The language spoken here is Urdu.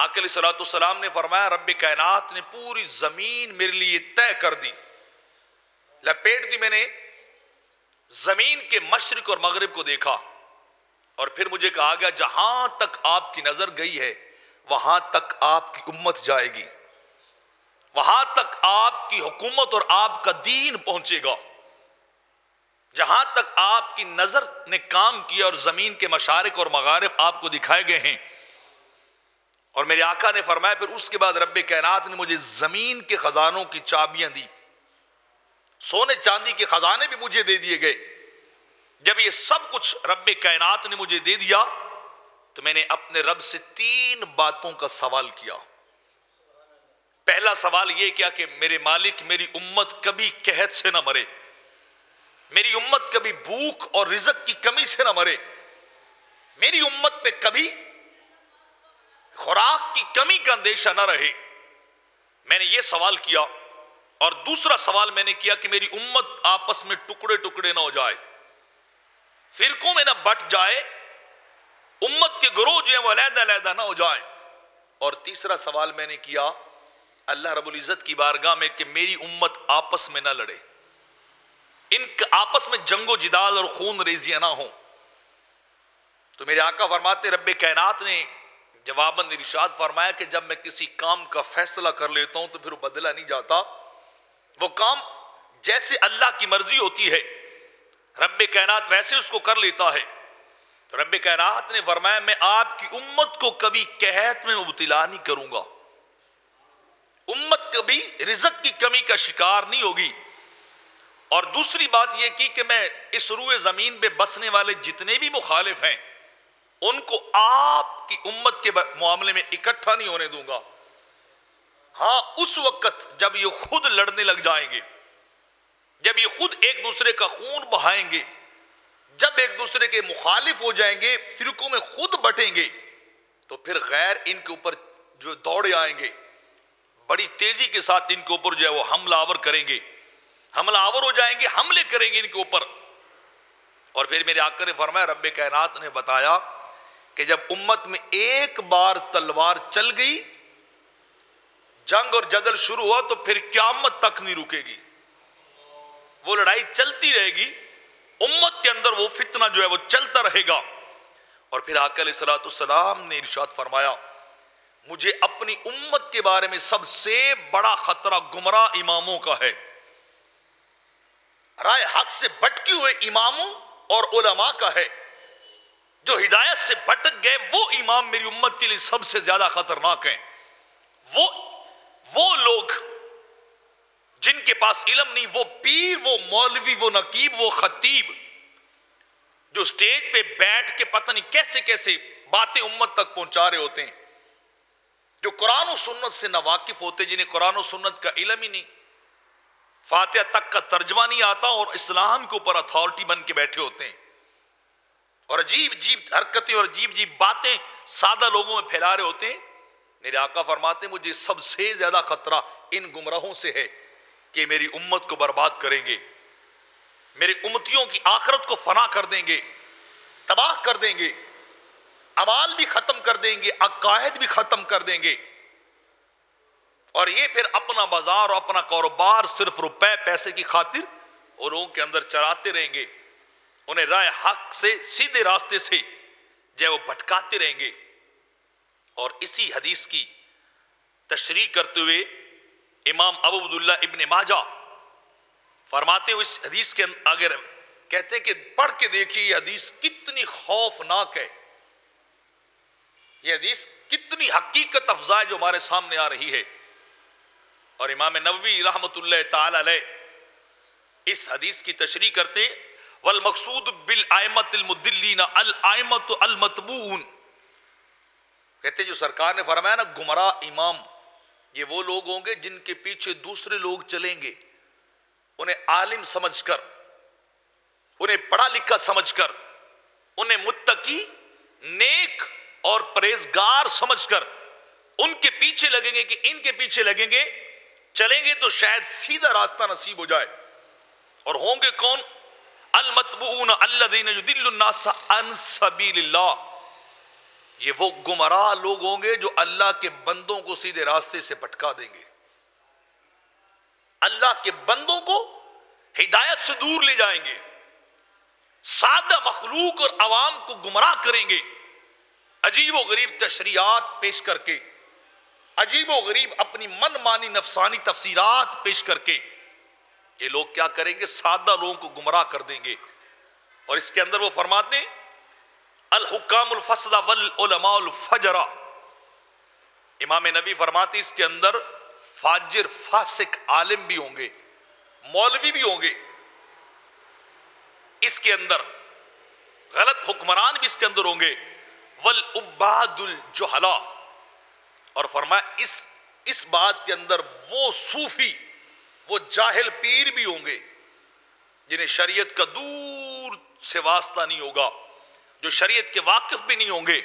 آقا علیہ السلام نے فرمایا رب کائنات نے پوری زمین میرے لیے طے کر دی، لپیٹ دی، میں نے زمین کے مشرق اور مغرب کو دیکھا، اور پھر مجھے کہا گیا جہاں تک آپ کی نظر گئی ہے وہاں تک آپ کی امت جائے گی، وہاں تک آپ کی حکومت اور آپ کا دین پہنچے گا، جہاں تک آپ کی نظر نے کام کیا اور زمین کے مشارق اور مغارب آپ کو دکھائے گئے ہیں۔ اور میرے آقا نے فرمایا پھر اس کے بعد رب کائنات نے مجھے زمین کے خزانوں کی چابیاں دی، سونے چاندی کے خزانے بھی مجھے دے دیے گئے۔ جب یہ سب کچھ رب کائنات نے مجھے دے دیا تو میں نے اپنے رب سے 3 باتوں کا سوال کیا۔ پہلا سوال یہ کیا کہ میرے مالک میری امت کبھی قحط سے نہ مرے، میری امت کبھی بھوک اور رزق کی کمی سے نہ مرے، میری امت پہ کبھی خوراک کی کمی کا اندیشہ نہ رہے۔ میں نے یہ سوال کیا، اور دوسرا سوال میں نے کیا کہ میری امت آپس میں ٹکڑے ٹکڑے نہ ہو جائے، فرقوں میں نہ بٹ جائے، امت کے گروہ جو ہیں وہ علیحدہ علیحدہ نہ ہو جائے۔ اور تیسرا سوال میں نے کیا اللہ رب العزت کی بارگاہ میں کہ میری امت آپس میں نہ لڑے، ان آپس میں جنگ و جدال اور خون ریزیاں نہ ہوں۔ تو میرے آقا فرماتے رب کائنات نے جواباً ارشاد فرمایا کہ جب میں کسی کام کا فیصلہ کر لیتا ہوں تو پھر وہ بدلا نہیں جاتا، وہ کام جیسے اللہ کی مرضی ہوتی ہے رب کائنات ویسے اس کو کر لیتا ہے۔ تو رب کائنات نے فرمایا میں آپ کی امت کو کبھی قحط میں مبتلا نہیں کروں گا، امت کبھی رزق کی کمی کا شکار نہیں ہوگی۔ اور دوسری بات یہ کی کہ میں اس روئے زمین پہ بسنے والے جتنے بھی مخالف ہیں ان کو آپ کی امت کے معاملے میں اکٹھا نہیں ہونے دوں گا۔ ہاں اس وقت جب یہ خود لڑنے لگ جائیں گے، جب یہ خود ایک دوسرے کا خون بہائیں گے، جب ایک دوسرے کے مخالف ہو جائیں گے، فرقوں میں خود بٹیں گے، تو پھر غیر ان کے اوپر جو دوڑے آئیں گے، بڑی تیزی کے ساتھ ان کے اوپر جو ہے وہ حملہ آور کریں گے، حملہ آور ہو جائیں گے، حملے کریں گے ان کے اوپر۔ اور پھر میرے آقا نے فرمایا رب کائنات نے بتایا کہ جب امت میں ایک بار تلوار چل گئی، جنگ اور جدل شروع ہوا تو پھر قیامت تک نہیں رکے گی، وہ لڑائی چلتی رہے گی، امت کے اندر وہ فتنہ جو ہے وہ چلتا رہے گا۔ اور پھر آقا علیہ السلام نے ارشاد فرمایا مجھے اپنی امت کے بارے میں سب سے بڑا خطرہ گمراہ اماموں کا ہے، رائے حق سے بھٹکے ہوئے اماموں اور علماء کا ہے۔ جو ہدایت سے بھٹک گئے وہ امام میری امت کے لیے سب سے زیادہ خطرناک ہیں۔ وہ لوگ جن کے پاس علم نہیں، وہ پیر، وہ مولوی، وہ نقیب، وہ خطیب جو سٹیج پہ بیٹھ کے پتہ نہیں کیسے کیسے باتیں امت تک پہنچا رہے ہوتے ہیں، جو قرآن و سنت سے ناواقف ہوتے، جنہیں قرآن و سنت کا علم ہی نہیں، فاتحہ تک کا ترجمہ نہیں آتا، اور اسلام کے اوپر اتھارٹی بن کے بیٹھے ہوتے ہیں، اور عجیب عجیب حرکتیں اور عجیب عجیب باتیں سادہ لوگوں میں پھیلا رہے ہوتے ہیں۔ میرے آقا فرماتے ہیں مجھے سب سے زیادہ خطرہ ان گمراہوں سے ہے کہ میری امت کو برباد کریں گے، میرے امتیوں کی آخرت کو فنا کر دیں گے، تباہ کر دیں گے، اعمال بھی ختم کر دیں گے، عقائد بھی ختم کر دیں گے، اور یہ پھر اپنا بازار اور اپنا کاروبار صرف روپے پیسے کی خاطر اور لوگوں کے اندر چراتے رہیں گے، انہیں رائے حق سے سیدھے راستے سے جو ہے وہ بھٹکاتے رہیں گے۔ اور اسی حدیث کی تشریح کرتے ہوئے امام ابو عبداللہ ابن ماجہ فرماتے ہیں اس حدیث کے اگر کہتے ہیں کہ پڑھ کے دیکھیے یہ حدیث کتنی خوفناک ہے، یہ حدیث کتنی حقیقت افزا ہے جو ہمارے سامنے آ رہی ہے۔ اور امام نووی رحمت اللہ تعالی علیہ اس حدیث کی تشریح کرتے ہیں والمقصود بالائمۃ المدلین الائمۃ المتبوعون، کہتے ہیں جو سرکار نے فرمایا نا گمراہ امام یہ وہ لوگ ہوں گے جن کے پیچھے دوسرے لوگ چلیں گے، انہیں عالم سمجھ کر، انہیں پڑھا لکھا سمجھ کر، انہیں متقی، نیک اور پرہیزگار سمجھ کر ان کے پیچھے لگیں گے کہ ان کے پیچھے لگیں گے، چلیں گے تو شاید سیدھا راستہ نصیب ہو جائے۔ اور ہوں گے کون؟ المتبوعون الذین یضل الناس عن سبیل اللہ، یہ وہ گمراہ لوگ ہوں گے جو اللہ کے بندوں کو سیدھے راستے سے بھٹکا دیں گے، اللہ کے بندوں کو ہدایت سے دور لے جائیں گے، سادہ مخلوق اور عوام کو گمراہ کریں گے، عجیب و غریب تشریحات پیش کر کے، عجیب و غریب اپنی من مانی نفسانی تفسیرات پیش کر کے یہ لوگ کیا کریں گے؟ سادہ لوگوں کو گمراہ کر دیں گے۔ اور اس کے اندر وہ فرماتے ہیں الحکام الفسدہ والعلماء الفجرہ، امام نبی فرماتے ہیں اس کے اندر فاجر فاسق عالم بھی ہوں گے، مولوی بھی ہوں گے، اس کے اندر غلط حکمران بھی اس کے اندر ہوں گے، والعباد الجہلاء، اور فرمایا اس بات کے اندر وہ صوفی، وہ جاہل پیر بھی ہوں گے جنہیں شریعت کا دور سے واسطہ نہیں ہوگا، جو شریعت کے واقف بھی نہیں ہوں گے،